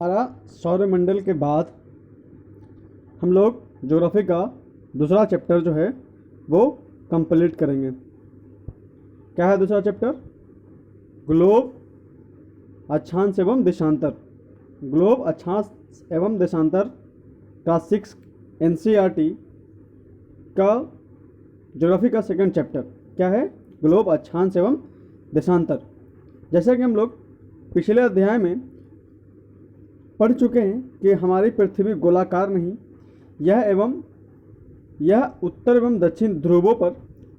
हमारा सौरमंडल के बाद हम लोग ज्योग्राफी का दूसरा चैप्टर जो है वो कंप्लीट करेंगे। क्या है दूसरा चैप्टर? ग्लोब, अक्षांश एवं देशांतर। ग्लोब, अक्षांश एवं देशांतर क्लास 6 एनसीईआरटी का ज्योग्राफी का सेकंड चैप्टर क्या है? ग्लोब, अक्षांश एवं देशांतर। जैसा कि हम लोग पिछले अध्याय में पढ़ चुके हैं कि हमारी पृथ्वी गोलाकार नहीं, यह उत्तर एवं दक्षिण ध्रुवों पर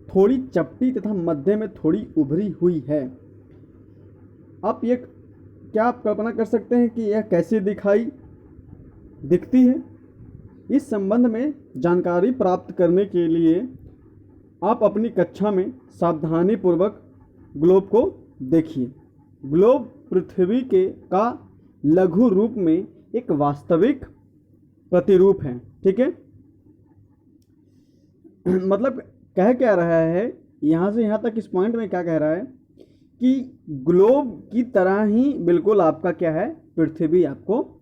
थोड़ी चपटी तथा मध्य में थोड़ी उभरी हुई है। क्या आप कल्पना कर सकते हैं कि यह कैसी दिखती है? इस संबंध में जानकारी प्राप्त करने के लिए आप अपनी कक्षा में सावधानी पूर्वक ग्लोब को देखिए। ग्लोब पृथ्वी का लघु रूप में एक वास्तविक प्रतिरूप है। ठीक है, मतलब कह क्या रहा है यहाँ से यहाँ तक, इस पॉइंट में क्या कह रहा है कि ग्लोब की तरह ही बिल्कुल आपका क्या है, पृथ्वी आपको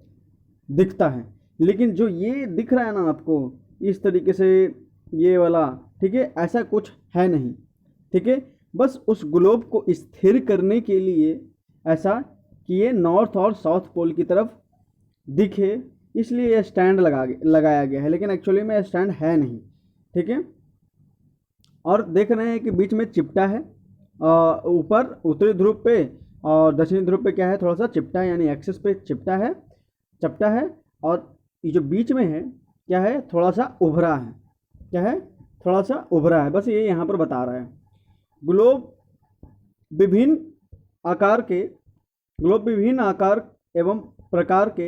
दिखता है। लेकिन जो ये दिख रहा है ना आपको इस तरीके से, ये वाला, ठीक है, ऐसा कुछ है नहीं। ठीक है, बस उस ग्लोब को स्थिर करने के लिए ऐसा कि ये नॉर्थ और साउथ पोल की तरफ दिखे, इसलिए यह स्टैंड लगाया गया है, लेकिन एक्चुअली में स्टैंड है नहीं। ठीक है, और देख रहे हैं कि बीच में चिपटा है, ऊपर उत्तरी ध्रुव पे और दक्षिणी ध्रुव पे क्या है, थोड़ा सा चिपटा है, यानी एक्सिस पे चपटा है। और ये जो बीच में है क्या है, थोड़ा सा उभरा है। क्या है? थोड़ा सा उभरा है, बस ये यहाँ पर बता रहा है। ग्लोब विभिन्न आकार एवं प्रकार के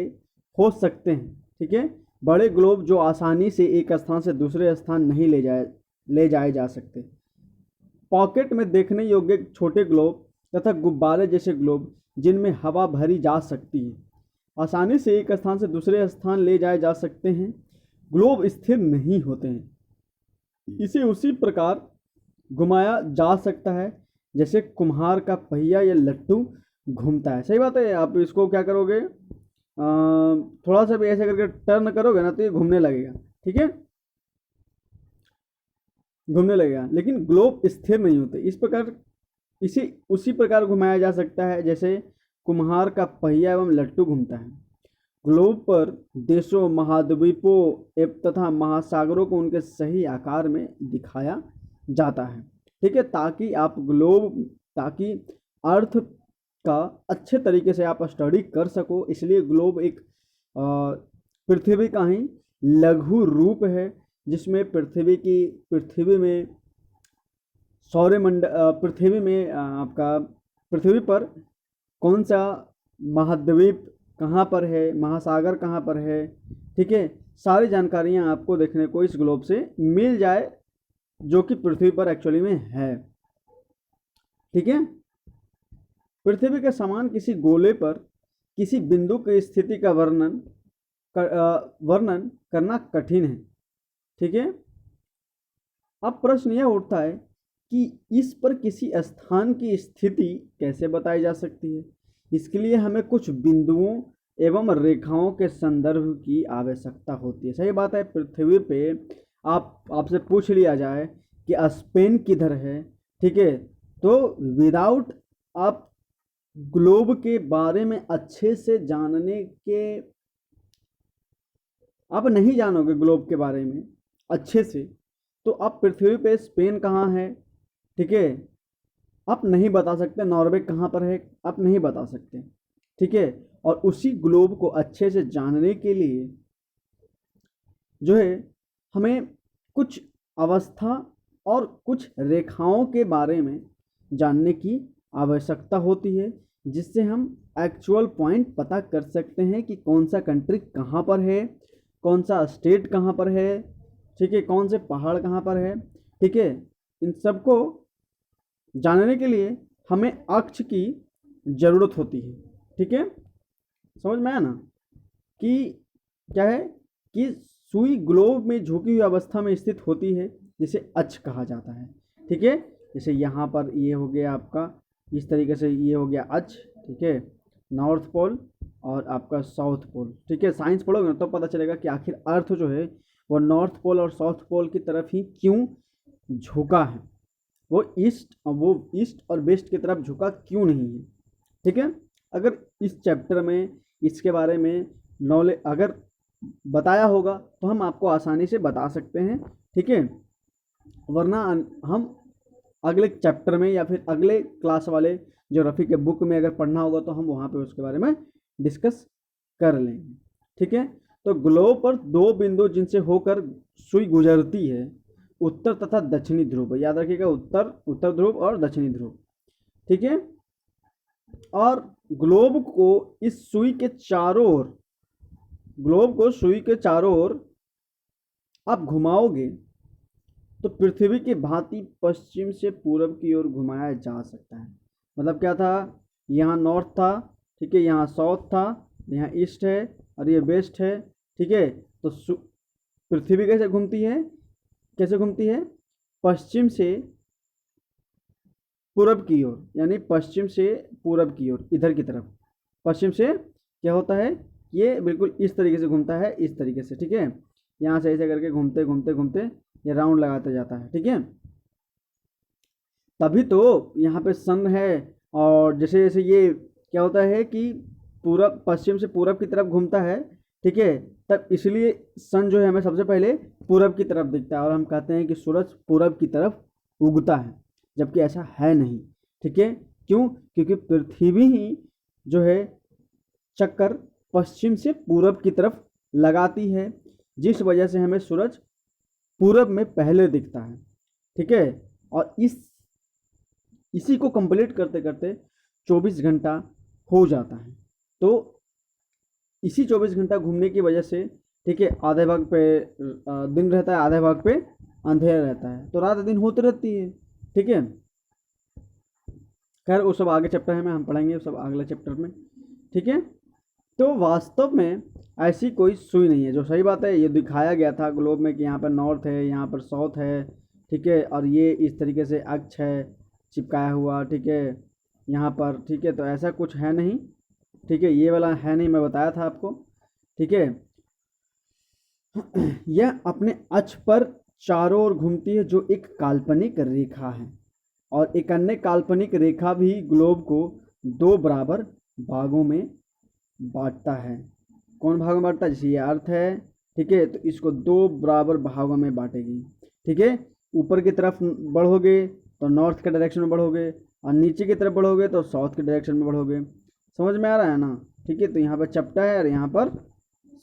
हो सकते हैं। ठीक है, बड़े ग्लोब जो आसानी से एक स्थान से दूसरे स्थान नहीं ले जाए जा सकते। पॉकेट में देखने योग्य छोटे ग्लोब तथा गुब्बारे जैसे ग्लोब जिनमें हवा भरी जा सकती है, आसानी से एक स्थान से दूसरे स्थान ले जाए जा सकते हैं। ग्लोब स्थिर नहीं होते हैं, इसे उसी प्रकार घुमाया जा सकता है जैसे कुम्हार का पहिया या लट्टू घूमता है। सही बात है। आप इसको क्या करोगे, थोड़ा सा भी ऐसे करके टर्न करोगे ना तो ये घूमने लगेगा। ठीक है, घूमने लगेगा, लेकिन ग्लोब स्थिर नहीं होते। इस प्रकार इसे उसी प्रकार घुमाया जा सकता है जैसे कुम्हार का पहिया एवं लट्टू घूमता है। ग्लोब पर देशों, महाद्वीपों तथा महासागरों को उनके सही आकार में दिखाया जाता है। ठीक है, ताकि अर्थ का अच्छे तरीके से आप स्टडी कर सको, इसलिए ग्लोब एक पृथ्वी का ही लघु रूप है, जिसमें पृथ्वी में सौरमंडल, पृथ्वी पर कौन सा महाद्वीप कहाँ पर है, महासागर कहाँ पर है, ठीक है, सारी जानकारियाँ आपको देखने को इस ग्लोब से मिल जाए, जो कि पृथ्वी पर एक्चुअली में है। ठीक है, पृथ्वी के समान किसी गोले पर किसी बिंदु की स्थिति का वर्णन करना कठिन है। ठीक है, अब प्रश्न यह उठता है कि इस पर किसी स्थान की स्थिति कैसे बताई जा सकती है। इसके लिए हमें कुछ बिंदुओं एवं रेखाओं के संदर्भ की आवश्यकता होती है। सही बात है, पृथ्वी पे आपसे पूछ लिया जाए कि स्पेन किधर है, ठीक है, तो विदाउट आप ग्लोब के बारे में अच्छे से जानने के, आप नहीं जानोगे ग्लोब के बारे में अच्छे से, तो आप पृथ्वी पे स्पेन कहाँ है, ठीक है, आप नहीं बता सकते। नॉर्वे कहाँ पर है, आप नहीं बता सकते। ठीक है, और उसी ग्लोब को अच्छे से जानने के लिए जो है हमें कुछ अवस्था और कुछ रेखाओं के बारे में जानने की आवश्यकता होती है, जिससे हम एक्चुअल पॉइंट पता कर सकते हैं कि कौन सा कंट्री कहाँ पर है, कौन सा स्टेट कहाँ पर है, ठीक है, कौन से पहाड़ कहाँ पर है। ठीक है, इन सबको जानने के लिए हमें अक्ष की ज़रूरत होती है। ठीक है, समझ में आया ना कि क्या है कि सुई ग्लोब में झुकी हुई अवस्था में स्थित होती है, जिसे अक्ष कहा जाता है। ठीक है, जैसे यहाँ पर ये हो गया आपका, इस तरीके से ये हो गया अक्ष। ठीक है, नॉर्थ पोल, और आपका साउथ पोल। ठीक है, साइंस पढ़ोगे ना तो पता चलेगा कि आखिर अर्थ जो है वो नॉर्थ पोल और साउथ पोल की तरफ ही क्यों झुका है, वो ईस्ट और वेस्ट की तरफ झुका क्यों नहीं है। ठीक है, अगर इस चैप्टर में इसके बारे में नॉलेज अगर बताया होगा तो हम आपको आसानी से बता सकते हैं। ठीक है, वरना हम अगले चैप्टर में या फिर अगले क्लास वाले ज्योग्राफी के बुक में अगर पढ़ना होगा तो हम वहाँ पे उसके बारे में डिस्कस कर लेंगे। ठीक है, तो ग्लोब पर दो बिंदु जिनसे होकर सुई गुजरती है, उत्तर तथा दक्षिणी ध्रुव। याद रखिएगा, उत्तर ध्रुव और दक्षिणी ध्रुव। ठीक है, और ग्लोब को सुई के चारों ओर आप घुमाओगे तो पृथ्वी की भांति पश्चिम से पूरब की ओर घुमाया जा सकता है। मतलब क्या था, यहाँ नॉर्थ था, ठीक है, यहाँ साउथ था, यहाँ ईस्ट है और ये वेस्ट है। ठीक है, तो पृथ्वी कैसे घूमती है, पश्चिम से पूरब की ओर, यानी पश्चिम से पूरब की ओर, इधर की तरफ। पश्चिम से क्या होता है, ये बिल्कुल इस तरीके से घूमता है, इस तरीके से। ठीक है, यहाँ से ऐसे करके घूमते घूमते घूमते ये राउंड लगाते जाता है। ठीक है, तभी तो यहाँ पे सन है, और जैसे जैसे ये क्या होता है कि पूरब पश्चिम से पूरब की तरफ घूमता है। ठीक है, तब इसलिए सन जो है हमें सबसे पहले पूरब की तरफ दिखता है और हम कहते हैं कि सूरज पूरब की तरफ उगता है, जबकि ऐसा है नहीं। ठीक है, क्यों, क्योंकि पृथ्वी ही जो है चक्कर पश्चिम से पूरब की तरफ लगाती है, जिस वजह से हमें सूरज पूरब में पहले दिखता है। ठीक है, और इसी को कंप्लीट करते करते 24 घंटा हो जाता है। तो इसी 24 घंटा घूमने की वजह से, ठीक है, आधे भाग पे दिन रहता है, आधे भाग पे अंधेरा रहता है, तो रात दिन होती रहती है। ठीक है, खैर वो सब आगे चैप्टर में हम पढ़ेंगे, सब अगले चैप्टर में। ठीक है, तो वास्तव में ऐसी कोई सुई नहीं है, जो सही बात है, ये दिखाया गया था ग्लोब में कि यहाँ पर नॉर्थ है, यहाँ पर साउथ है। ठीक है, और ये इस तरीके से अक्ष है चिपकाया हुआ। ठीक है, यहाँ पर, ठीक है, तो ऐसा कुछ है नहीं। ठीक है, ये वाला है नहीं, मैं बताया था आपको। ठीक है, यह अपने अक्ष पर चारों ओर घूमती है, जो एक काल्पनिक रेखा है, और एक अन्य काल्पनिक रेखा भी ग्लोब को दो बराबर भागों में बांटता है। कौन भागों में बांटता है, जैसे ये अर्थ है, ठीक है, तो इसको दो बराबर भागों में बांटेगी। ठीक है, ऊपर की तरफ बढ़ोगे तो नॉर्थ के डायरेक्शन में बढ़ोगे, और नीचे की तरफ बढ़ोगे तो साउथ के डायरेक्शन में बढ़ोगे। समझ में आ रहा है ना। ठीक है, तो यहाँ पर चपटा है और यहाँ पर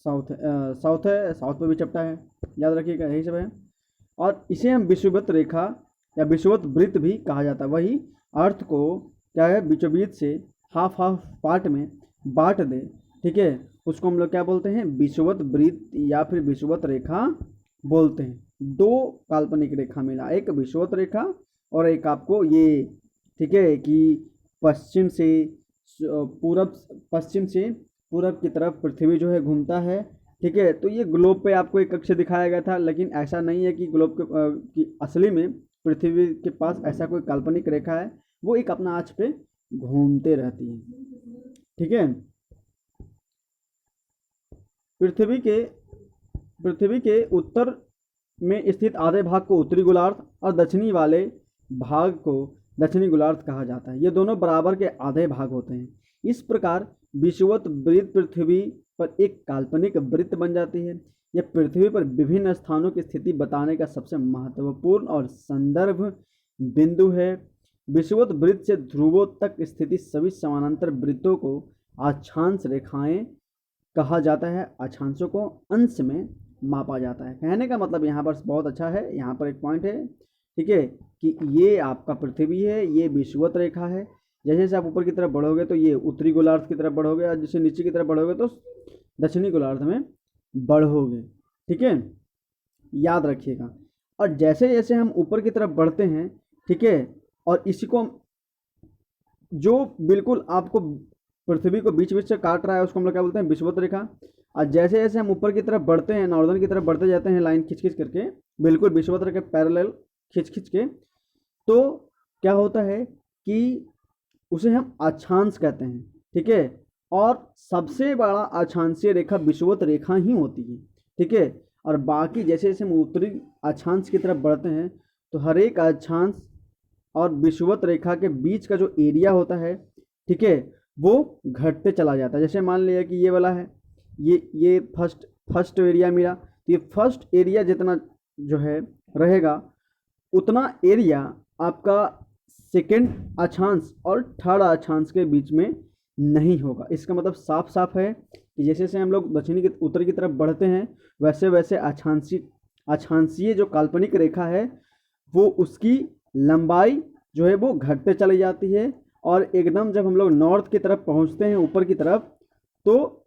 साउथ है, साउथ में भी चपटा है, याद रखिएगा, यही सब है। और इसे हम विषुवत रेखा या विषुवत वृत्त भी कहा जाता है। वही अर्थ को क्या है, बीचों बीच से हाफ पार्ट में बांट दे, ठीक है, उसको हम लोग क्या बोलते हैं, विषुवत वृत्त या फिर विषुवत रेखा बोलते हैं। दो काल्पनिक रेखा मिला, एक विषुवत रेखा और एक आपको ये, ठीक है, कि पश्चिम से पूरब की तरफ पृथ्वी जो है घूमता है। ठीक है, तो ये ग्लोब पे आपको एक अक्ष दिखाया गया था, लेकिन ऐसा नहीं है कि ग्लोब की असली में पृथ्वी के पास ऐसा कोई काल्पनिक रेखा है, वो एक अपना अक्ष पे घूमते रहती है। ठीक है, पृथ्वी के उत्तर में स्थित आधे भाग को उत्तरी गोलार्ध और दक्षिणी वाले भाग को दक्षिणी गोलार्ध कहा जाता है। ये दोनों बराबर के आधे भाग होते हैं। इस प्रकार विषुवत वृत्त पृथ्वी पर एक काल्पनिक वृत्त बन जाती है। यह पृथ्वी पर विभिन्न स्थानों की स्थिति बताने का सबसे महत्वपूर्ण और संदर्भ बिंदु है। विषुवत वृत्त से ध्रुवों तक स्थिति सभी समानांतर वृत्तों को अक्षांश रेखाएं कहा जाता है। अक्षांशों को अंश में मापा जाता है। कहने का मतलब यहाँ पर बहुत अच्छा है, यहाँ पर एक पॉइंट है, ठीक है, कि ये आपका पृथ्वी है, ये विषुवत रेखा है। जैसे जैसे आप ऊपर की तरफ बढ़ोगे तो ये उत्तरी गोलार्ध की तरफ बढ़ोगे, और जैसे नीचे की तरफ बढ़ोगे तो दक्षिणी गोलार्ध में बढ़ोगे। ठीक है, याद रखिएगा। और जैसे जैसे हम ऊपर की तरफ बढ़ते हैं, ठीक है, और इसी को जो बिल्कुल आपको पृथ्वी को बीच बीच से काट रहा है उसको हम लोग क्या बोलते हैं, विषुवत रेखा। और जैसे जैसे हम ऊपर की तरफ बढ़ते हैं, नॉर्दर्न की तरफ बढ़ते जाते हैं, लाइन खींच खींच करके, बिल्कुल विषुवत रेखा पैरेलल खींच खींच के, तो क्या होता है कि उसे हम अक्षांश कहते हैं। ठीक है, और सबसे बड़ा अक्षांशीय रेखा विषुवत रेखा ही होती है, ठीक है। और बाकी जैसे जैसे हम उत्तरी अक्षांश की तरफ बढ़ते हैं तो हर एक अक्षांश और विषुवत रेखा के बीच का जो एरिया होता है, ठीक है, वो घटते चला जाता है। जैसे मान लिया कि ये वाला है, ये फर्स्ट एरिया मेरा, तो ये फर्स्ट एरिया जितना जो है रहेगा उतना एरिया आपका सेकेंड अक्षांश और थर्ड अक्षांश के बीच में नहीं होगा। इसका मतलब साफ साफ है कि जैसे जैसे हम लोग दक्षिणी की उत्तर की तरफ बढ़ते हैं वैसे वैसे अक्षांशीय जो काल्पनिक रेखा है वो उसकी लंबाई जो है वो घटते चली जाती है, और एकदम जब हम लोग नॉर्थ की तरफ पहुंचते हैं ऊपर की तरफ तो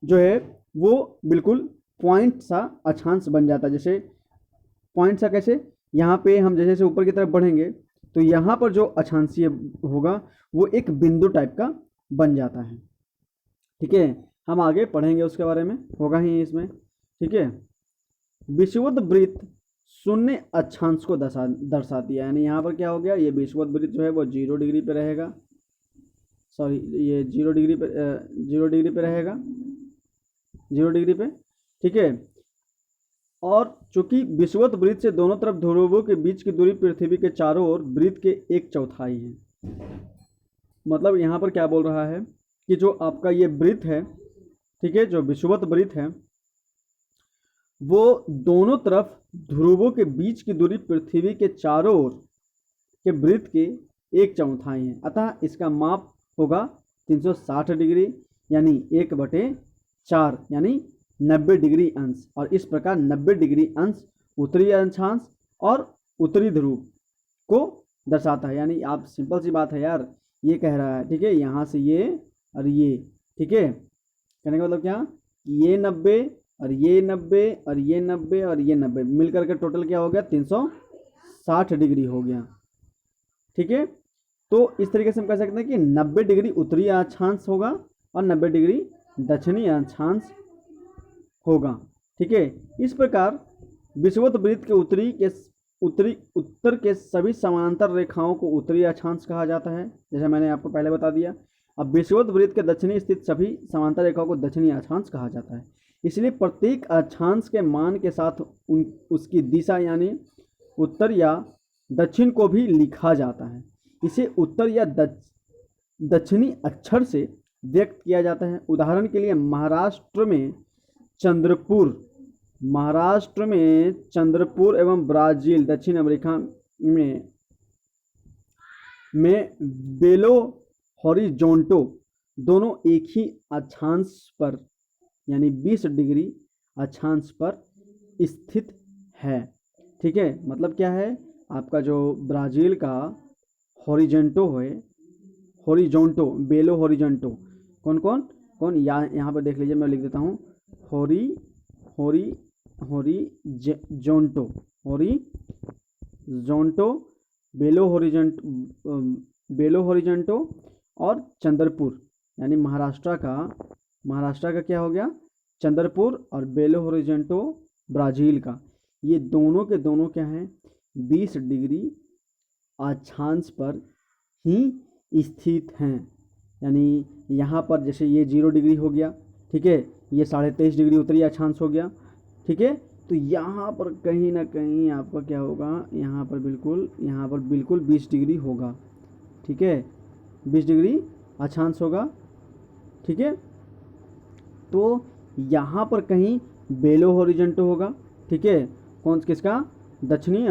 जो है वो बिल्कुल पॉइंट सा अक्षांश बन जाता है। जैसे पॉइंट सा कैसे, यहाँ पे हम जैसे जैसे ऊपर की तरफ बढ़ेंगे तो यहाँ पर जो अक्षांशीय होगा वो एक बिंदु टाइप का बन जाता है, ठीक है। हम आगे पढ़ेंगे उसके बारे में, होगा ही इसमें, ठीक है। विषुवत वृत्त शून्य अक्षांश को दर्शाती है, यानी यहाँ पर क्या हो गया, ये विषुवत वृत्त जो है वो 0 डिग्री पे रहेगा, सॉरी ये 0 डिग्री पे 0 डिग्री पे रहेगा, 0 डिग्री पे, ठीक है। और चूंकि विषुवत वृत्त से दोनों तरफ ध्रुवों के बीच की दूरी पृथ्वी के चारों ओर वृत्त के 1/4 है। मतलब यहाँ पर क्या बोल रहा है कि जो आपका ये वृत्त है, ठीक है, जो विषुवत वृत्त है वो दोनों तरफ ध्रुवों के बीच की दूरी पृथ्वी के चारों ओर के वृत्त के 1/4 है। अतः इसका माप होगा 360 डिग्री यानी 1/4 यानी 90 डिग्री अंश, और इस प्रकार 90 डिग्री अंश उत्तरी अक्षांश और उत्तरी ध्रुव को दर्शाता है। यानी आप सिंपल सी बात है यार, ये कह रहा है, ठीक है, यहाँ से ये और ये, ठीक है, कहने का मतलब क्या, ये 90 और ये 90 और ये 90 और ये 90 मिल करके टोटल क्या हो गया, 360 डिग्री हो गया, ठीक है। तो इस तरीके से हम कह सकते हैं कि 90 डिग्री उत्तरी अक्षांश होगा और 90 डिग्री दक्षिणी अक्षांश होगा, ठीक है। इस प्रकार विषुवत वृत्त के उत्तर के सभी समांतर रेखाओं को उत्तरी अक्षांश कहा जाता है, जैसे मैंने आपको पहले बता दिया। अब विषुवत वृत्त के दक्षिणी स्थित सभी समांतर रेखाओं को दक्षिणी अक्षांश कहा जाता है। इसलिए प्रत्येक अक्षांश के मान के साथ उसकी दिशा यानी उत्तर या दक्षिण को भी लिखा जाता है। इसे उत्तर या दक्षिणी अक्षर से व्यक्त किया जाता है। उदाहरण के लिए महाराष्ट्र में चंद्रपुर एवं ब्राजील दक्षिण अमेरिका में बेलो हॉरिजॉन्टो दोनों एक ही अक्षांश पर यानी 20 डिग्री अक्षांश पर स्थित है, ठीक है। मतलब क्या है, आपका जो ब्राज़ील का हॉरिजॉन्टो बेलो हॉरिजॉन्टो कौन यहाँ पर देख लीजिए, मैं लिख देता हूँ, हॉरिजॉन्टो बेलो हॉरिजॉन्टो और चंद्रपुर यानी महाराष्ट्र का क्या हो गया, चंद्रपुर, और बेलो हॉरिजॉन्टो ब्राज़ील का, ये दोनों के दोनों क्या हैं, 20 डिग्री अक्षांश पर ही स्थित हैं। यानी यहाँ पर जैसे ये 0 डिग्री हो गया, ठीक है, ये 23.5 डिग्री उत्तरी अक्षांश हो गया, ठीक है। तो यहाँ पर कहीं ना कहीं आपका क्या होगा, यहाँ पर बिल्कुल 20 डिग्री होगा, ठीक है, 20 डिग्री अक्षांश होगा, ठीक है। तो यहाँ पर कहीं बेलो हॉरिजॉन्टो होगा, ठीक है, किसका, दक्षिणी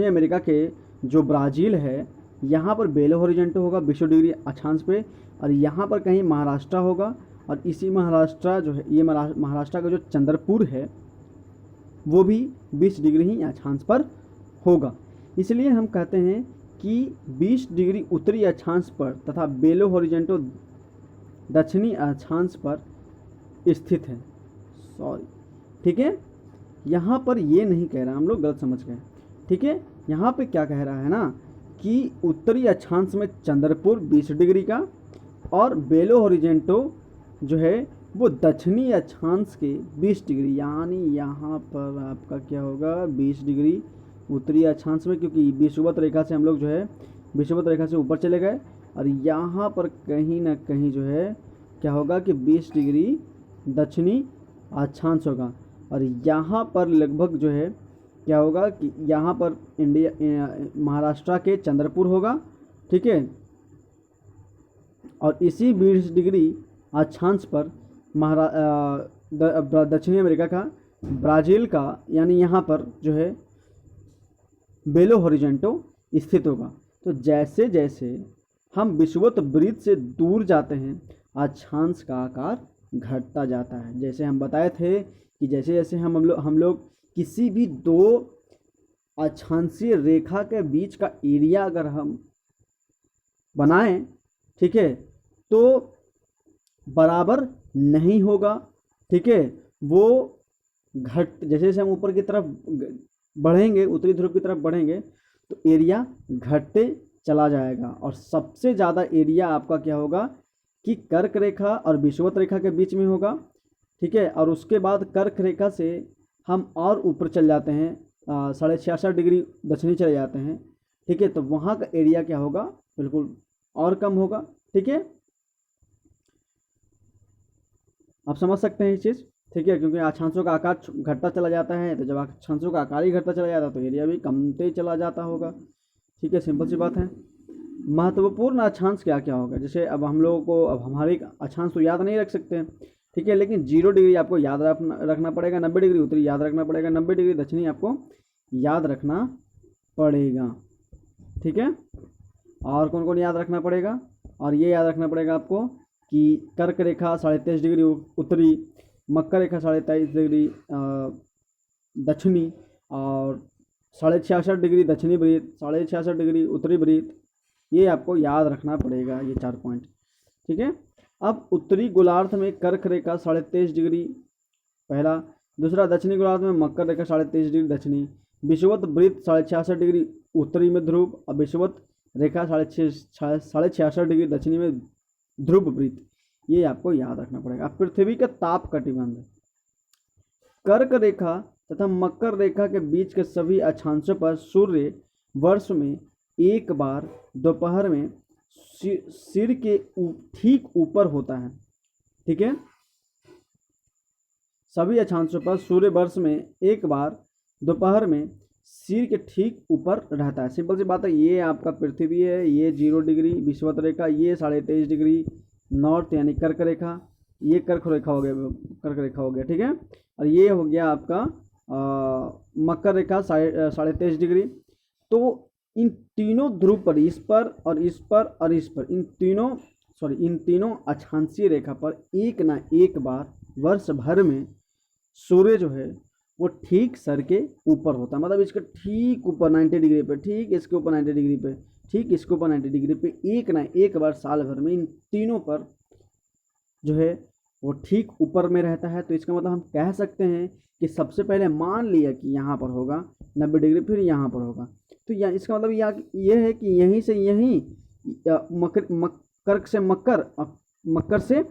अमेरिका के जो ब्राज़ील है यहाँ पर बेलो हॉरिजॉन्टो होगा 20 डिग्री अक्षांश पे, और यहाँ पर कहीं महाराष्ट्र होगा, और इसी महाराष्ट्र जो है, ये महाराष्ट्र का जो चंद्रपुर है वो भी 20 डिग्री ही अक्षांश पर होगा। इसलिए हम कहते हैं कि 20 डिग्री उत्तरी अक्षांश पर तथा बेलो हॉरिजॉन्टो दक्षिणी अक्षांश पर स्थित है, ठीक है। यहाँ पर ये नहीं कह रहा, हम लोग गलत समझ गए, ठीक है। यहाँ पे क्या कह रहा है ना कि उत्तरी अक्षांश में चंद्रपुर 20 डिग्री का और बेलो हॉरिजॉन्टो जो है वो दक्षिणी अक्षांश के 20 डिग्री, यानी यहाँ पर आपका क्या होगा 20 डिग्री उत्तरी अक्षांश में, क्योंकि विषुवत रेखा से हम लोग जो है विषुवत रेखा से ऊपर चले गए और यहाँ पर कहीं ना कहीं जो है क्या होगा कि 20 डिग्री दक्षिणी अक्षांश होगा। और यहाँ पर लगभग जो है क्या होगा कि यहाँ पर महाराष्ट्र के चंद्रपुर होगा, ठीक है। और इसी 20 डिग्री अक्षांश पर दक्षिणी अमेरिका का, ब्राज़ील का, यानी यहाँ पर जो है बेलो होरिजेंटो स्थित होगा। तो जैसे जैसे हम विषुवत वृत्त से दूर जाते हैं अक्षांश का आकार घटता जाता है। जैसे हम बताए थे कि जैसे जैसे हम लोग किसी भी दो अक्षांशीय रेखा के बीच का एरिया अगर हम बनाएं, ठीक है, तो बराबर नहीं होगा, ठीक है। वो जैसे जैसे हम ऊपर की तरफ बढ़ेंगे, उत्तरी ध्रुव की तरफ बढ़ेंगे, तो एरिया घटते चला जाएगा। और सबसे ज़्यादा एरिया आपका क्या होगा कि कर्क रेखा और विषुवत रेखा के बीच में होगा, ठीक है। और उसके बाद कर्क रेखा से हम और ऊपर चल जाते हैं, 66.5 डिग्री दक्षिणी चले जाते हैं, ठीक है। तो वहाँ का एरिया क्या होगा, बिल्कुल और कम होगा, ठीक है। आप समझ सकते हैं इस चीज़, ठीक है, क्योंकि अक्षांशों का आकार घटता चला जाता है। तो जब अक्षांशों का आकार ही घटता चला जाता है तो एरिया भी कमते चला जाता होगा, ठीक है। सिंपल सी बात है। महत्वपूर्ण अक्षांश क्या क्या होगा, जैसे अब हम लोगों को, अब हमारे अक्षांश तो याद नहीं रख सकते हैं, ठीक है, लेकिन 0 डिग्री आपको याद रखना पड़ेगा, 90 डिग्री उत्तरी याद रखना पड़ेगा, 90 डिग्री दक्षिणी आपको याद रखना पड़ेगा, ठीक है। और कौन कौन याद रखना पड़ेगा, और ये याद रखना पड़ेगा आपको कि कर्क रेखा 23.5 डिग्री उत्तरी, मकर रेखा 23.5 डिग्री दक्षिणी, और 66.5 डिग्री दक्षिणी वृत्त, 66.5 डिग्री उत्तरी वृत्त, ये आपको याद रखना पड़ेगा, ये 4 पॉइंट, ठीक है। अब उत्तरी गोलार्ध में कर्क रेखा 23.5 डिग्री पहला, दूसरा दक्षिणी गोलार्ध में मकर रेखा 23.5 डिग्री दक्षिणी, विषुवत वृत्त 66.5 डिग्री उत्तरी में ध्रुव, और विषुवत रेखा 66.5 डिग्री दक्षिणी में ध्रुव वृत्त, ये आपको याद रखना पड़ेगा। पृथ्वी का ताप कटिबंध, कर्क रेखा तथा मकर रेखा के बीच के सभी अक्षांशों पर सूर्य वर्ष में एक बार दोपहर में सिर के ठीक ऊपर होता है, ठीक है। सभी अक्षांशों पर सूर्य वर्ष में एक बार दोपहर में सिर के ठीक ऊपर रहता है। सिंपल सी बात है, ये आपका पृथ्वी है, ये 0 डिग्री विषुवत रेखा, ये 23.5 डिग्री नॉर्थ यानी कर्क रेखा, ये कर्क रेखा हो गया, ठीक है। और ये हो गया आपका मकर रेखा 23.5 डिग्री। तो इन तीनों ध्रुव पर, इस पर और इस पर और इस पर, इन तीनों अक्षांशीय रेखा पर एक ना एक बार वर्ष भर में सूर्य जो है वो ठीक सर के ऊपर होता है, मतलब इसके ठीक ऊपर 90 डिग्री पे, ठीक इसके ऊपर 90 डिग्री पे, ठीक इसके ऊपर 90 डिग्री पे, एक ना एक बार साल भर में इन तीनों पर जो है वो ठीक ऊपर में रहता है। तो इसका मतलब हम कह सकते हैं कि सबसे पहले मान लिया कि यहाँ पर होगा 90 डिग्री, फिर यहाँ पर होगा, तो इसका मतलब ये है कि यहीं से यहीं कर्क से मकर से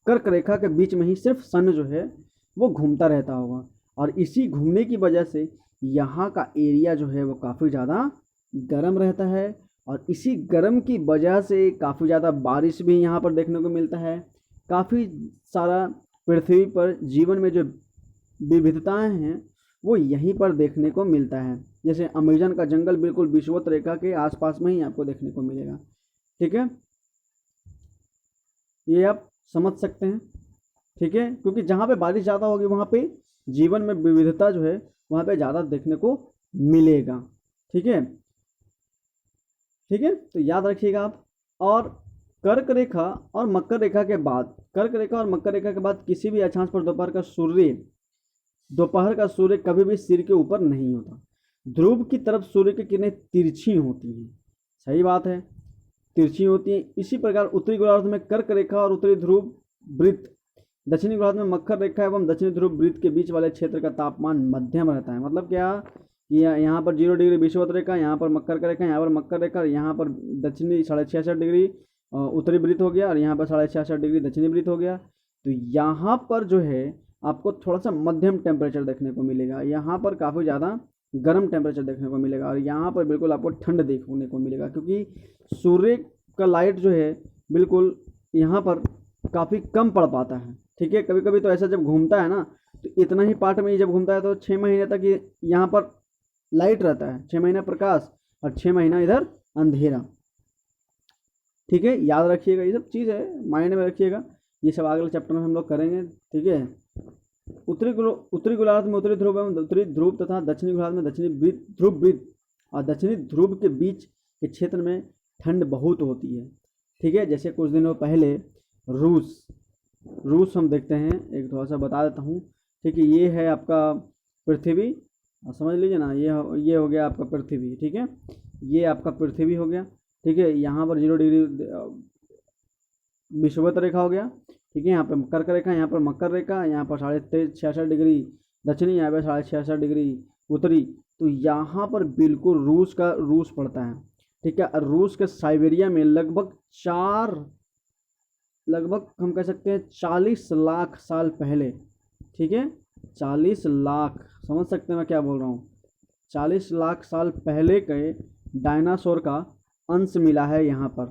कर्क रेखा के बीच में ही सिर्फ सन जो है वो घूमता रहता होगा। और इसी घूमने की वजह से यहाँ का एरिया जो है वो काफ़ी ज़्यादा गर्म रहता है, और इसी गर्म की वजह से काफ़ी ज़्यादा बारिश भी यहाँ पर देखने को मिलता है। काफ़ी सारा पृथ्वी पर जीवन में जो विविधताएं हैं वो यहीं पर देखने को मिलता है। जैसे अमेज़न का जंगल बिल्कुल विषुवत रेखा के आसपास में ही आपको देखने को मिलेगा, ठीक है, ये आप समझ सकते हैं, ठीक है। क्योंकि जहाँ पे बारिश ज़्यादा होगी वहाँ पे जीवन में विविधता जो है वहाँ पे ज़्यादा देखने को मिलेगा, ठीक है, ठीक है। तो याद रखिएगा आप। और कर्क रेखा और मकर रेखा के बाद, कर्क रेखा और मकर रेखा के बाद किसी भी अक्षांश पर दोपहर का सूर्य कभी भी सिर के ऊपर नहीं होता। ध्रुव की तरफ सूर्य की किरणें तिरछी होती हैं, सही बात है, तिरछी होती हैं। इसी प्रकार उत्तरी गोलार्ध में कर्क रेखा और उत्तरी ध्रुव वृत्त, दक्षिणी गोलार्ध में मकर रेखा एवं दक्षिणी ध्रुव वृत्त के बीच वाले क्षेत्र का तापमान मध्यम रहता है। मतलब क्या, यहाँ पर 0 डिग्री विषुवत रेखा, यहाँ पर मकर का रेखा, यहाँ पर मकर रेखा, यहाँ पर दक्षिणी 66.5 डिग्री उत्तरी वृत्त हो गया, और यहाँ पर 66.5 डिग्री दक्षिणी वृत्त हो गया। तो यहाँ पर जो है आपको थोड़ा सा मध्यम टेम्परेचर देखने को मिलेगा, यहाँ पर काफ़ी ज़्यादा गर्म टेम्परेचर देखने को मिलेगा, और यहाँ पर बिल्कुल आपको ठंड देखने को मिलेगा, क्योंकि सूर्य का लाइट जो है बिल्कुल यहाँ पर काफ़ी कम पड़ पाता है। ठीक है, कभी कभी तो ऐसा जब घूमता है ना तो इतना ही पार्ट में ही जब घूमता है तो 6 महीने तक ये यहाँ पर लाइट रहता है, 6 महीना प्रकाश और 6 महीना इधर अंधेरा। ठीक है, याद रखिएगा, ये सब चीज़ है, माइंड में रखिएगा, ये सब अगले चैप्टर में हम लोग करेंगे। ठीक है, उत्तरी गोलार्ध में उत्तरी ध्रुव एवं उत्तरी ध्रुव तथा दक्षिणी गोलार्ध में दक्षिणी ध्रुव वृत्त और दक्षिणी ध्रुव के बीच के क्षेत्र में ठंड बहुत होती है। ठीक है, जैसे कुछ दिनों पहले रूस हम देखते हैं, एक थोड़ा सा बता देता हूँ। ठीक है, ये है आपका पृथ्वी, समझ लीजिए ना, ये हो गया आपका पृथ्वी। ठीक है, ये आपका पृथ्वी हो गया। ठीक है, यहाँ पर 0 डिग्री विषुवत रेखा हो गया। ठीक है, यहाँ पर कर्क रेखा, यहाँ पर मकर रेखा, यहाँ पर 66.5 डिग्री दक्षिणी, यहाँ पर 66.5 डिग्री उत्तरी। तो यहाँ पर बिल्कुल रूस पड़ता है। ठीक है, और रूस के साइबेरिया में लगभग हम कह सकते हैं 40 लाख साल पहले। ठीक है, 40 लाख, समझ सकते हैं मैं क्या बोल रहा हूँ, 40 लाख साल पहले के डायनासोर का अंश मिला है यहाँ पर।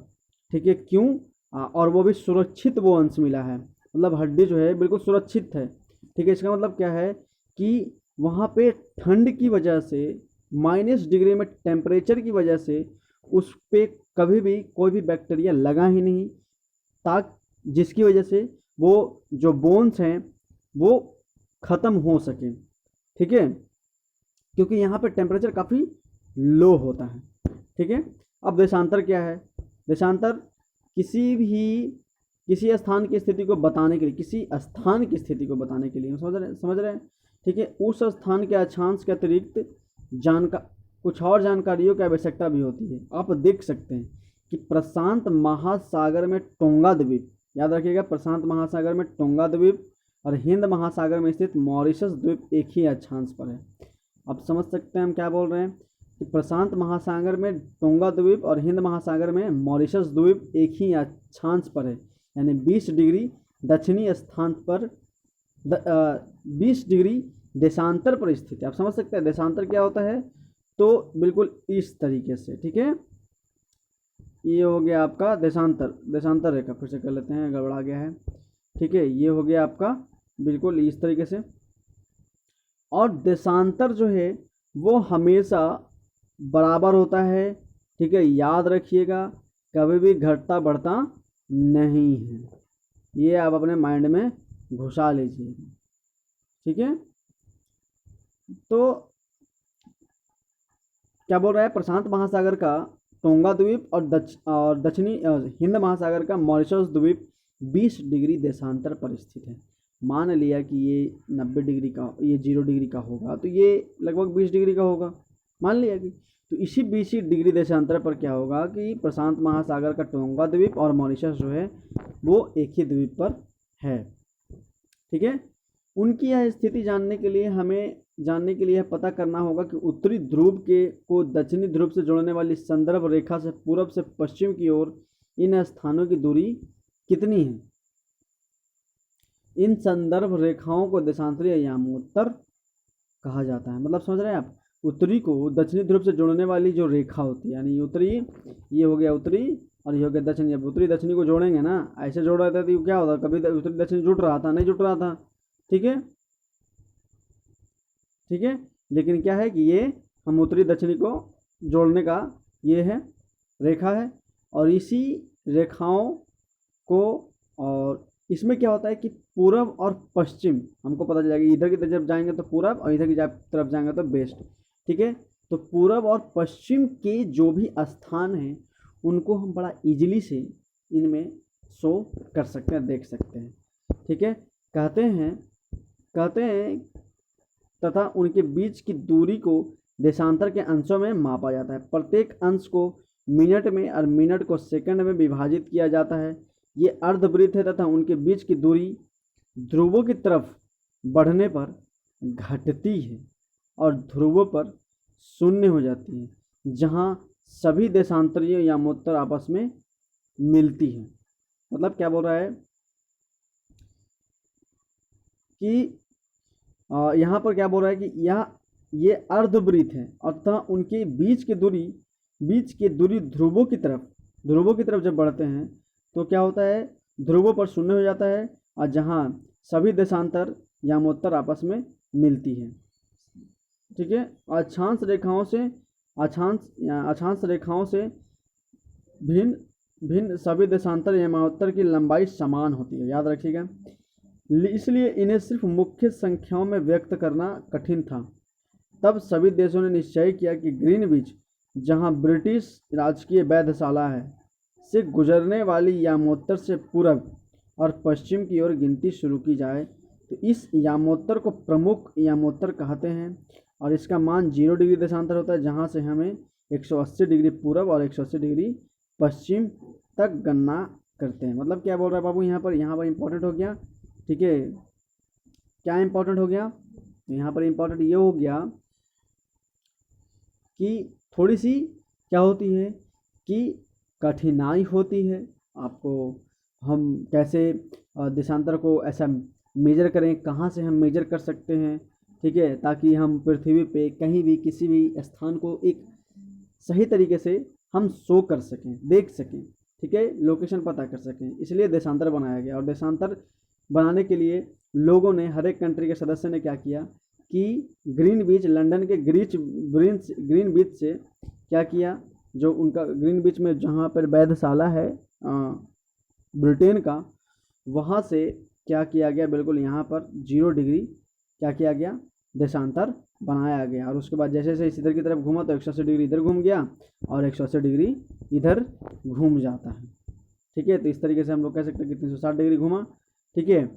ठीक है, क्यों? और वो भी सुरक्षित वो अंश मिला है, मतलब हड्डी जो है बिल्कुल सुरक्षित है। ठीक है, इसका मतलब क्या है कि वहाँ पे ठंड की वजह से, -डिग्री में टेम्परेचर की वजह से उस पर कभी भी कोई भी बैक्टीरिया लगा ही नहीं, ताकि जिसकी वजह से वो जो बोन्स हैं वो ख़त्म हो सके। ठीक है, क्योंकि यहाँ पे टेम्परेचर काफ़ी लो होता है। ठीक है, अब देशांतर क्या है? देशांतर किसी स्थान की स्थिति को बताने के लिए, समझ रहे हैं? ठीक है, उस स्थान के अक्षांश के अतिरिक्त कुछ और जानकारियों की आवश्यकता भी होती है। आप देख सकते हैं कि प्रशांत महासागर में टोंगा द्वीप, याद रखिएगा, प्रशांत महासागर में टोंगा द्वीप और हिंद महासागर में स्थित मॉरिशस द्वीप एक ही अक्षांश पर है। आप समझ सकते हैं हम क्या बोल रहे हैं कि प्रशांत महासागर में टोंगा द्वीप और हिंद महासागर में मॉरिशस द्वीप एक ही अक्षांश पर है, यानी 20 डिग्री दक्षिणी स्थान पर 20 डिग्री देशांतर पर स्थित है। आप समझ सकते हैं देशांतर क्या होता है, तो बिल्कुल इस तरीके से। ठीक है, ये हो गया आपका देशांतर रेखा, फिर से कर लेते हैं, गड़बड़ा गया है। ठीक है, ये हो गया आपका बिल्कुल इस तरीके से। और देशांतर जो है वो हमेशा बराबर होता है। ठीक है, याद रखिएगा, कभी भी घटता बढ़ता नहीं है, ये आप अपने माइंड में घुसा लीजिए। ठीक है, तो क्या बोल रहा है, प्रशांत महासागर का टोंगा द्वीप और दक्षिणी हिंद महासागर का मॉरिशस द्वीप 20 डिग्री देशांतर पर स्थित है। मान लिया कि ये 90 डिग्री का, ये 0 डिग्री का होगा, तो ये लगभग 20 डिग्री का होगा, मान लिया कि। तो इसी 20 डिग्री देशांतर पर क्या होगा कि प्रशांत महासागर का टोंगा द्वीप और मॉरिशस जो है वो एक ही द्वीप पर है। ठीक है, उनकी यह स्थिति जानने के लिए पता करना होगा कि उत्तरी ध्रुव को दक्षिणी ध्रुव से जोड़ने वाली संदर्भ रेखा से पूर्व से पश्चिम की ओर इन स्थानों की दूरी कितनी है। इन संदर्भ रेखाओं को देशांतरीय यामोत्तर कहा जाता है। मतलब समझ रहे हैं आप, उत्तरी को दक्षिणी ध्रुव से जोड़ने वाली जो रेखा होती है, यानी उत्तरी, ये हो गया उत्तरी और ये हो गया दक्षिणी। अब उत्तरी दक्षिणी को जोड़ेंगे ना, ऐसे जोड़ रहे थे तो क्या होता, कभी उत्तरी दक्षिणी जुट रहा था, नहीं जुट रहा था। ठीक है, ठीक है, लेकिन क्या है कि ये हम उत्तरी दक्षिणी को जोड़ने का ये है रेखा है, और इसी रेखाओं को, और इसमें क्या होता है कि पूरब और पश्चिम हमको पता चल जाएगा, इधर की तरफ जाएंगे तो पूरब और इधर की तरफ जाएंगे तो वेस्ट। ठीक है, तो पूरब और पश्चिम के जो भी स्थान हैं उनको हम बड़ा इजीली से इनमें शो कर सकते हैं, देख सकते हैं। ठीक है, कहते हैं तथा उनके बीच की दूरी को देशांतर के अंशों में मापा जाता है। प्रत्येक अंश को मिनट में और मिनट को सेकंड में विभाजित किया जाता है। ये अर्धवृत्त है तथा उनके बीच की दूरी ध्रुवों की तरफ बढ़ने पर घटती है और ध्रुवों पर शून्य हो जाती है, जहाँ सभी देशांतरीय यामोत्तर आपस में मिलती है। मतलब क्या बोल रहा है कि यहाँ पर क्या बोल रहा है कि ये अर्धवृत्त है, अतः उनके बीच की दूरी ध्रुवों की तरफ ध्रुवों की तरफ जब बढ़ते हैं तो क्या होता है, ध्रुवों पर शून्य हो जाता है, और जहाँ सभी देशांतर यामोत्तर आपस में मिलती है। ठीक है, अक्षांश रेखाओं से अक्षांश रेखाओं से भिन्न भिन्न सभी देशांतर यामांतर की लंबाई समान होती है, याद रखिएगा। इसलिए इन्हें सिर्फ मुख्य संख्याओं में व्यक्त करना कठिन था। तब सभी देशों ने निश्चय किया कि ग्रीनविच, जहां ब्रिटिश राजकीय वैधशाला है, से गुजरने वाली यामोत्तर से पूर्व और पश्चिम की ओर गिनती शुरू की जाए। तो इस यामोत्तर को प्रमुख यामोत्तर कहते हैं, और इसका मान 0 डिग्री देशांतर होता है, जहां से हमें 180 डिग्री पूर्व और 180 डिग्री पश्चिम तक गणना करते हैं। मतलब क्या बोल रहा है बाबू यहाँ पर इंपॉर्टेंट हो गया। ठीक है, क्या इंपॉर्टेंट हो गया, यहाँ पर इंपॉर्टेंट ये हो गया कि थोड़ी सी क्या होती है कि कठिनाई होती है। आपको हम कैसे देशांतर को ऐसा मेजर करें, कहाँ से हम मेजर कर सकते हैं, ठीक है, ताकि हम पृथ्वी पे कहीं भी किसी भी स्थान को एक सही तरीके से हम शो कर सकें, देख सकें, ठीक है, लोकेशन पता कर सकें। इसलिए देशांतर बनाया गया। और देशांतर बनाने के लिए लोगों ने, हर एक कंट्री के सदस्य ने क्या किया कि ग्रीनविच, लंदन के ग्रीनविच से क्या किया, जो उनका ग्रीनविच में जहाँ पर वैधशाला है ब्रिटेन का, वहाँ से क्या किया गया, बिल्कुल यहाँ पर 0 डिग्री क्या किया गया, देशांतर बनाया गया। और उसके बाद जैसे जैसे इस इधर की तरफ घूमा तो 180 डिग्री इधर घूम गया और 180 डिग्री इधर घूम जाता है। ठीक है, तो इस तरीके से हम लोग कह सकते हैं कि 360 डिग्री घूमा। ठीक है,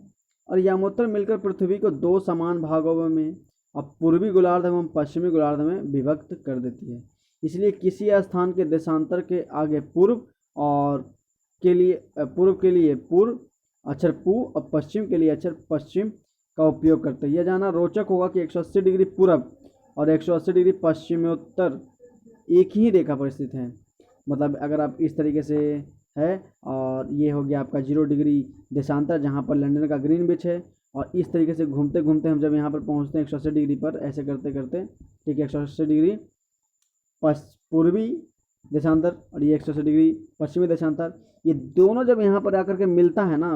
और यामोत्तर मिलकर पृथ्वी को 2 समान भागों में, अब पूर्वी गोलार्ध एवं पश्चिमी गोलार्ध में विभक्त कर देती है। इसलिए किसी स्थान के देशांतर के आगे पूर्व के लिए पूर्व अक्षर पू और पश्चिम के लिए अक्षर पश्चिम का उपयोग करते हैं। यह जानना रोचक होगा कि 180 डिग्री पूर्व और 180 डिग्री पश्चिमोत्तर एक ही रेखा पर स्थित है। मतलब अगर आप इस तरीके से है, और ये हो गया आपका 0 डिग्री देशांतर जहाँ पर लंदन का ग्रीनविच है, और इस तरीके से घूमते घूमते हम जब यहाँ पर पहुँचते हैं 180 डिग्री पर, ऐसे करते करते, ठीक है, 180 डिग्री पूर्वी देशांतर और ये 180 डिग्री पश्चिमी देशांतर, ये दोनों जब यहाँ पर आकर के मिलता है ना,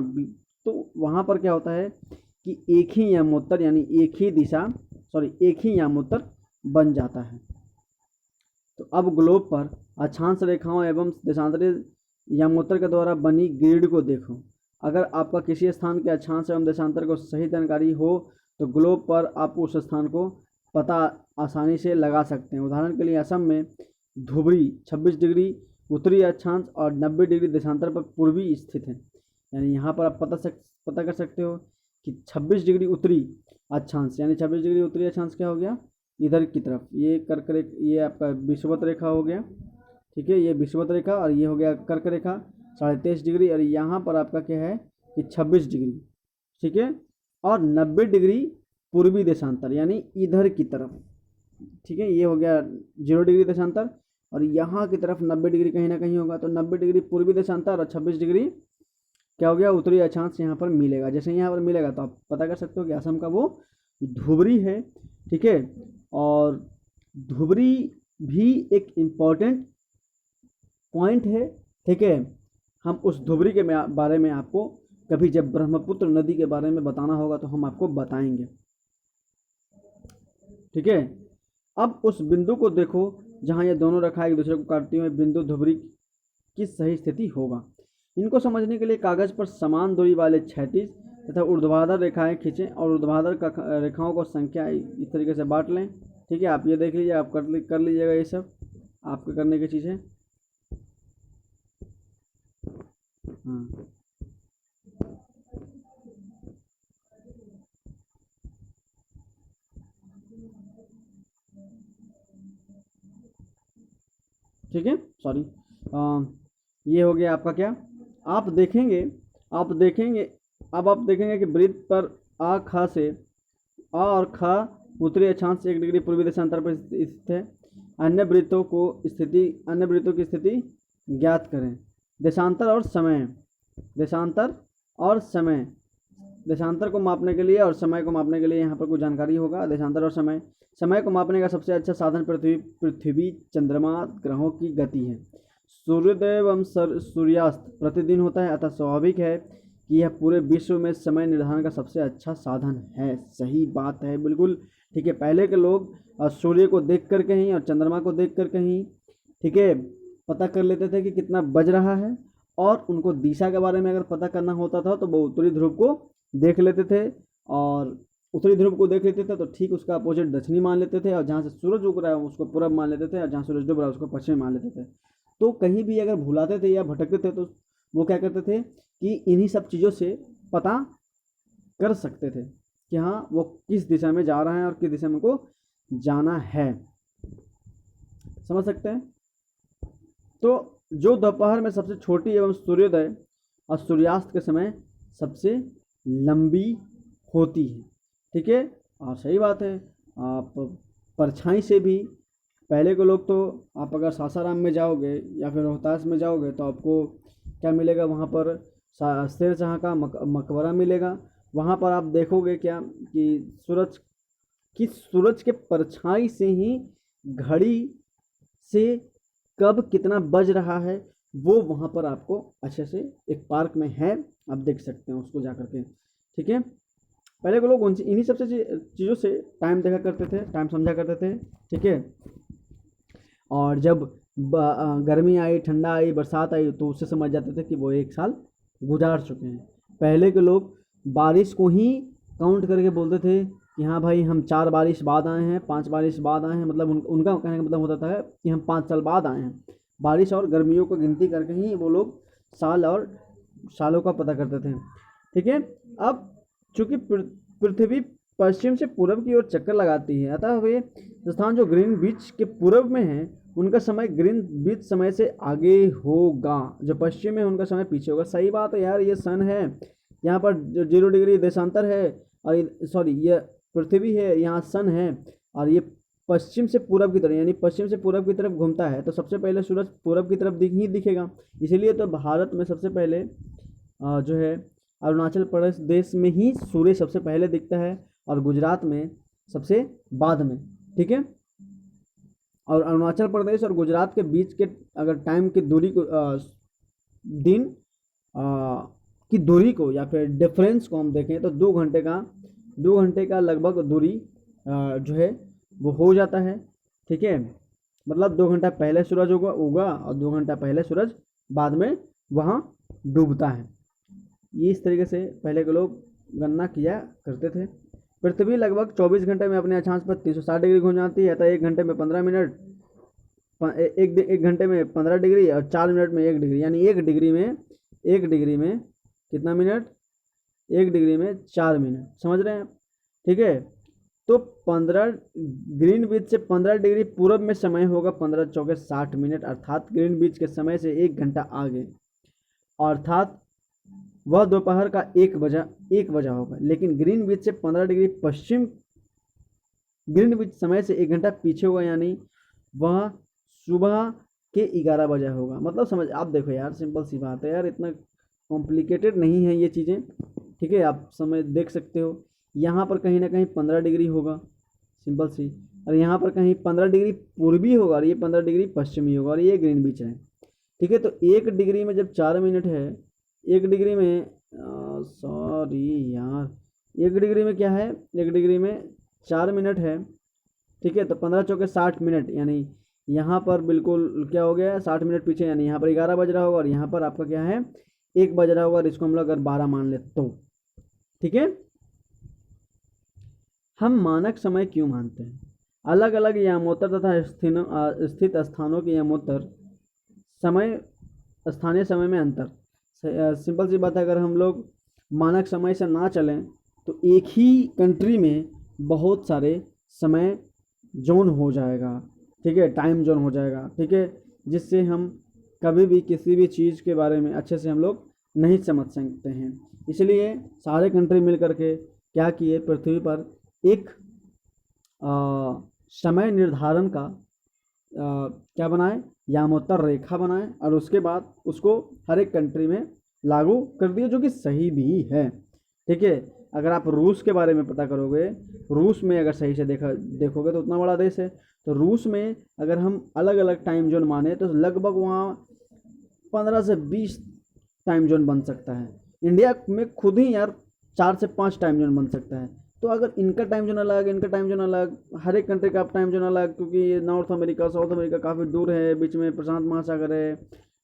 तो वहाँ पर क्या होता है कि एक ही यामोत्तर, यानी एक ही यामोत्तर बन जाता है। तो अब ग्लोब पर अक्षांश रेखाओं एवं देशांतरीय यामोत्तर के द्वारा बनी ग्रिड को देखो। अगर आपका किसी स्थान के अक्षांश एवं देशांतर को सही जानकारी हो तो ग्लोब पर आप उस स्थान को पता आसानी से लगा सकते हैं। उदाहरण के लिए असम में धुबरी 26 डिग्री उत्तरी अक्षांश और 90 डिग्री देशांतर पर पूर्वी स्थित है। यानी यहाँ पर आप पता कर सकते हो कि 26 डिग्री उत्तरी अक्षांश, यानी 26 डिग्री उत्तरी अक्षांश क्या हो गया, इधर की तरफ, ये आपका विषुवत रेखा हो गया। ठीक है, ये विषुवत रेखा, और ये हो गया कर्क रेखा 23.5 डिग्री, और यहाँ पर आपका क्या है कि 26 डिग्री। ठीक है, और 90 डिग्री पूर्वी देशांतर, यानी इधर की तरफ। ठीक है, ये हो गया 0 डिग्री देशांतर, और यहाँ की तरफ 90 डिग्री कहीं ना कहीं होगा। तो 90 डिग्री पूर्वी देशांतर और 26 डिग्री क्या हो गया, उत्तरी अक्षांश यहाँ पर मिलेगा। जैसे यहाँ पर मिलेगा तो आप पता कर सकते हो कि असम का वो धुबरी है। ठीक है, और धुबरी भी एक इम्पॉर्टेंट पॉइंट है। ठीक है, हम उस धुबरी के बारे में आपको कभी जब ब्रह्मपुत्र नदी के बारे में बताना होगा तो हम आपको बताएंगे। ठीक है, अब उस बिंदु को देखो जहाँ ये दोनों रेखाएं एक दूसरे को काटती हुई बिंदु धुबरी की सही स्थिति होगा। इनको समझने के लिए कागज पर समान दूरी वाले क्षैतिज तथा ऊर्ध्वाधर रेखाएं खींचें और ऊर्ध्वाधर रेखाओं को संख्या इस तरीके से बांट लें। ठीक है, आप ये देख लीजिए, आप कर लीजिएगा, ये सब आपके करने की चीज़ है। हाँ, ठीक है, सॉरी, ये हो गया आपका क्या, आप देखेंगे अब आप देखेंगे कि वृत्त पर आ खा से आ और खा उत्तरी अक्षांश से 1 डिग्री पूर्वी देशांतर पर स्थित है। अन्य वृत्तों की स्थिति ज्ञात करें। देशांतर को मापने के लिए और समय को मापने के लिए यहाँ पर कुछ जानकारी होगा। देशांतर और समय को मापने का सबसे अच्छा साधन पृथ्वी, चंद्रमा, ग्रहों की गति है। सूर्योदय एवं सूर्यास्त प्रतिदिन होता है, अतः स्वाभाविक है कि यह पूरे विश्व में समय निर्धारण का सबसे अच्छा साधन है। सही बात है, बिल्कुल ठीक है। पहले के लोग सूर्य को देख कर के ही और चंद्रमा को देख कर के ही, ठीक है, पता कर लेते थे कि कितना बज रहा है, और उनको दिशा के बारे में अगर पता करना होता था तो वो उत्तरी ध्रुव को देख लेते थे, और उत्तरी ध्रुव को देख लेते थे तो ठीक उसका अपोजिट दक्षिणी मान लेते थे, और जहाँ से सूरज उग रहा है उसको पूरब मान लेते थे, और जहाँ सूरज डूब रहा है उसको पश्चिम मान लेते थे। तो कहीं भी अगर भुलाते थे या भटकते थे तो वो क्या करते थे कि इन्हीं सब चीज़ों से पता कर सकते थे कि हाँ वो किस दिशा में जा रहा है और किस दिशा में को जाना है। समझ सकते हैं। तो जो दोपहर में सबसे छोटी एवं सूर्योदय और सूर्यास्त के समय सबसे लंबी होती है, ठीक है। और सही बात है, आप परछाई से भी, पहले के लोग तो, आप अगर सासाराम में जाओगे या फिर रोहतास में जाओगे तो आपको क्या मिलेगा, वहाँ पर शेरशाह का मकबरा मिलेगा। वहाँ पर आप देखोगे क्या कि सूरज के परछाई से ही घड़ी से कब कितना बज रहा है वो वहाँ पर आपको अच्छे से, एक पार्क में है, आप देख सकते हैं उसको जा कर के, ठीक है। पहले के लोग इन्हीं सबसे चीज़ों से टाइम देखा करते थे, टाइम समझा करते थे, ठीक है। और जब गर्मी आई, ठंडा आई, बरसात आई तो उससे समझ जाते थे कि वो एक साल गुजार चुके हैं। पहले के लोग बारिश को ही काउंट करके बोलते थे कि हाँ भाई हम 4 बारिश बाद आए हैं, 5 बारिश बाद आए हैं, मतलब उनका कहने का मतलब होता था कि हम 5 साल बाद आए हैं। बारिश और गर्मियों को गिनती करके ही वो लोग साल और सालों का पता करते थे, ठीक है। अब चूँकि पृथ्वी पश्चिम से पूरब की ओर चक्कर लगाती है, अतः वे स्थान जो ग्रीनविच के पूरब में है उनका समय ग्रीनविच समय से आगे होगा, जो पश्चिम में उनका समय पीछे होगा। सही बात है यार, ये सन है, यहाँ पर 0 डिग्री देशांतर है, और सॉरी ये पृथ्वी है, यहाँ सन है, और ये पश्चिम से पूरब की तरफ, यानी पश्चिम से पूरब की तरफ घूमता है, तो सबसे पहले सूरज पूरब की तरफ ही दिखेगा। इसीलिए तो भारत में सबसे पहले जो है अरुणाचल प्रदेश में ही सूर्य सबसे पहले दिखता है, और गुजरात में सबसे बाद में, ठीक है। और अरुणाचल प्रदेश और गुजरात के बीच के अगर टाइम की दूरी को, दिन की दूरी को या फिर डिफरेंस को हम देखें तो 2 घंटे का लगभग दूरी जो है वो हो जाता है, ठीक है। मतलब 2 घंटा पहले सूरज उगा और 2 घंटा पहले सूरज बाद में वहाँ डूबता है। ये इस तरीके से पहले के लोग गणना किया करते थे। पृथ्वी लगभग 24 घंटे में अपने अक्षांश पर 360 डिग्री घूम जाती है, अतः 1 घंटे में 15 मिनट, एक घंटे में 15 डिग्री और 4 मिनट में 1 डिग्री, यानी 1 डिग्री में कितना मिनट, 1 डिग्री में 4 मिनट, समझ रहे हैं, ठीक है। तो 15 ग्रीनविच से 15 डिग्री पूरब में समय होगा 15 चौके 60 मिनट, अर्थात ग्रीनविच के समय से 1 घंटा आगे, अर्थात वह दोपहर का 1 बजा होगा। लेकिन ग्रीनविच से 15 डिग्री पश्चिम ग्रीनविच समय से 1 घंटा पीछे होगा, यानी वह सुबह के 11 बजे होगा। मतलब समझ, आप देखो यार, सिंपल सी बात है यार, इतना कॉम्प्लिकेटेड नहीं है ये चीज़ें, ठीक है। आप समय देख सकते हो, यहाँ पर कहीं ना कहीं 15 डिग्री होगा, सिंपल सी, और यहाँ पर कहीं 15 डिग्री पूर्वी होगा, और ये 15 डिग्री पश्चिमी होगा, और ये ग्रीनविच है, ठीक है। तो 1 डिग्री में जब 4 मिनट है, 1 डिग्री में सॉरी यार, 1 डिग्री में क्या है, 1 डिग्री में 4 मिनट है, ठीक है। तो 15 चौके 60 मिनट, यानी यहाँ पर बिल्कुल क्या हो गया, 60 मिनट पीछे, यानी यहाँ पर 11 बज रहा होगा, और यहाँ पर आपका क्या है, 1 बज रहा होगा, और इसको हम लोग अगर 12 मान ले तो, ठीक है। हम मानक समय क्यों मानते हैं? अलग अलग यामोत्तर तथा स्थित स्थानों के यामोत्तर समय, स्थानीय समय में अंतर। सिंपल सी बात है, अगर हम लोग मानक समय से ना चलें तो एक ही कंट्री में बहुत सारे समय जोन हो जाएगा, ठीक है, टाइम जोन हो जाएगा, ठीक है, जिससे हम कभी भी किसी भी चीज़ के बारे में अच्छे से हम लोग नहीं समझ सकते हैं। इसलिए सारे कंट्री मिल करके क्या किए, पृथ्वी पर एक समय निर्धारण का क्या बनाए, यामोत्तर रेखा बनाए, और उसके बाद उसको हर एक कंट्री में लागू कर दिए, जो कि सही भी है, ठीक है। अगर आप रूस के बारे में पता करोगे, रूस में अगर सही से देखोगे तो उतना बड़ा देश है, तो रूस में अगर हम अलग अलग टाइम जोन माने तो लगभग वहाँ 15 से 20 टाइम जोन बन सकता है। इंडिया में खुद ही यार 4 से 5 टाइम जोन बन सकता है। तो अगर इनका टाइम जोन अलग, इनका टाइम जोन अलग, हर एक कंट्री का टाइम जोन अलग, क्योंकि ये नॉर्थ अमेरिका साउथ अमेरिका काफ़ी दूर है, बीच में प्रशांत महासागर है,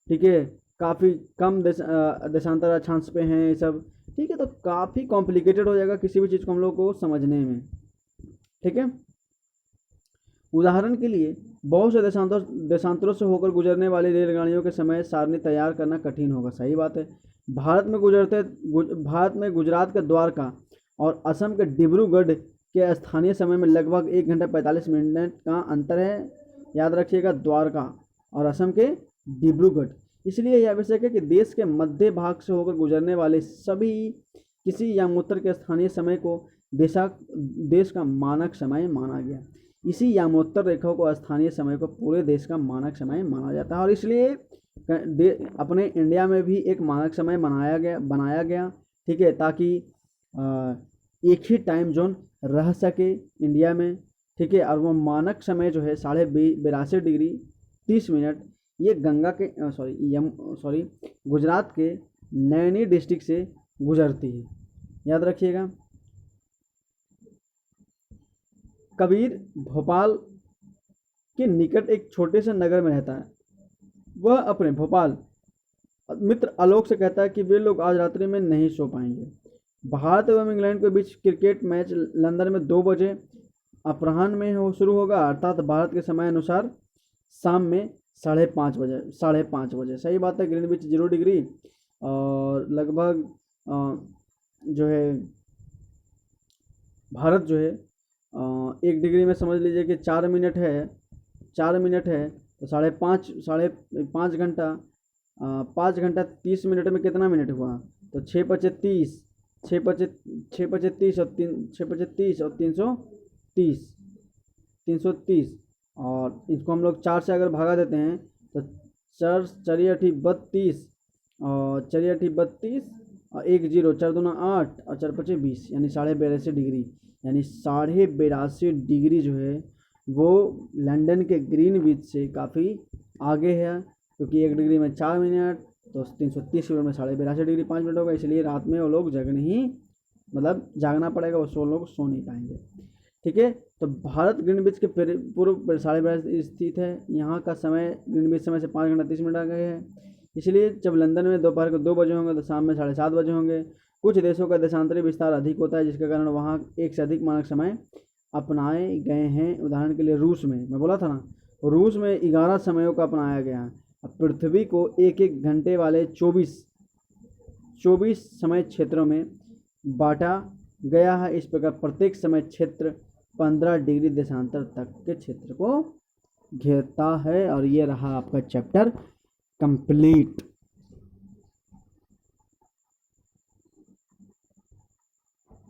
ठीक है, काफ़ी कम देशांतर अक्षांश पे हैं ये सब, ठीक है, तो काफ़ी कॉम्प्लिकेटेड हो जाएगा किसी भी चीज़ को हम लोग को समझने में, ठीक है। उदाहरण के लिए बहुत से देशांतरों से होकर गुजरने वाली रेलगाड़ियों के समय सारणी तैयार करना कठिन होगा। सही बात है। भारत में गुजरात के द्वारका और असम के डिब्रूगढ़ के स्थानीय समय में लगभग 1 घंटा 45 मिनट का अंतर है। याद रखिएगा, द्वारका और असम के डिब्रूगढ़। इसलिए यह आवश्यक है कि देश के मध्य भाग से होकर गुजरने वाले सभी किसी यामोत्तर के स्थानीय समय को देश का मानक समय माना गया। इसी यामोत्तर रेखा को स्थानीय समय को पूरे देश का मानक समय माना जाता है, और इसलिए अपने इंडिया में भी एक मानक समय बनाया गया, ठीक है, ताकि एक ही टाइम जोन रह सके इंडिया में, ठीक है। और वो मानक समय जो है 82.5 डिग्री 30 मिनट, ये गुजरात के नैनी डिस्ट्रिक्ट से गुजरती है। याद रखिएगा। कबीर भोपाल के निकट एक छोटे से नगर में रहता है। वह अपने भोपाल मित्र आलोक से कहता है कि वे लोग आज रात्रि में नहीं सो पाएंगे। भारत एवं इंग्लैंड के बीच क्रिकेट मैच लंदन में 2 बजे अपराह्न में शुरू होगा, अर्थात भारत के समय अनुसार शाम में 5:30 बजे। सही बात है। ग्रीनविच 0 डिग्री और लगभग जो है भारत जो है 1 डिग्री में समझ लीजिए कि 4 मिनट है, तो 5.5 घंटा 5 घंटा 30 मिनट में कितना मिनट हुआ, तो 6 पचे 30 और 330 और इसको हम लोग 4 से अगर भागा देते हैं तो 4 4 32 और 4 32 और 1 0 4 दूना 8 और 4 5 20, यानी 82.5 डिग्री, यानी 82.5 डिग्री जो है वो लंदन के ग्रीनविच से काफ़ी आगे है, क्योंकि 1 डिग्री में 4 मिनट, तो 330 मिनट में 82.5 डिग्री 5 मिनट होगा। इसलिए रात में वो लोग जागना पड़ेगा, वो लोग सो नहीं पाएंगे, ठीक है। तो भारत ग्रीनविच के पूर्व 82.5 स्थित है। यहाँ का समय ग्रीनविच समय से 5 घंटा 30 मिनट आगे है। इसलिए जब लंदन में दोपहर को 2 बजे होंगे तो शाम में 7:30 बजे होंगे। कुछ देशों का देशांतरी विस्तार अधिक होता है, जिसके कारण वहाँ एक से अधिक मानक समय अपनाए गए हैं। उदाहरण के लिए रूस में, मैं बोला था ना, रूस में 11 समयों का अपनाया गया है। अब पृथ्वी को 1-1 घंटे वाले 24 समय क्षेत्रों में बांटा गया है। इस प्रकार प्रत्येक समय क्षेत्र 15 डिग्री देशांतर तक के क्षेत्र को घेरता है। और ये रहा आपका चैप्टर कंप्लीट।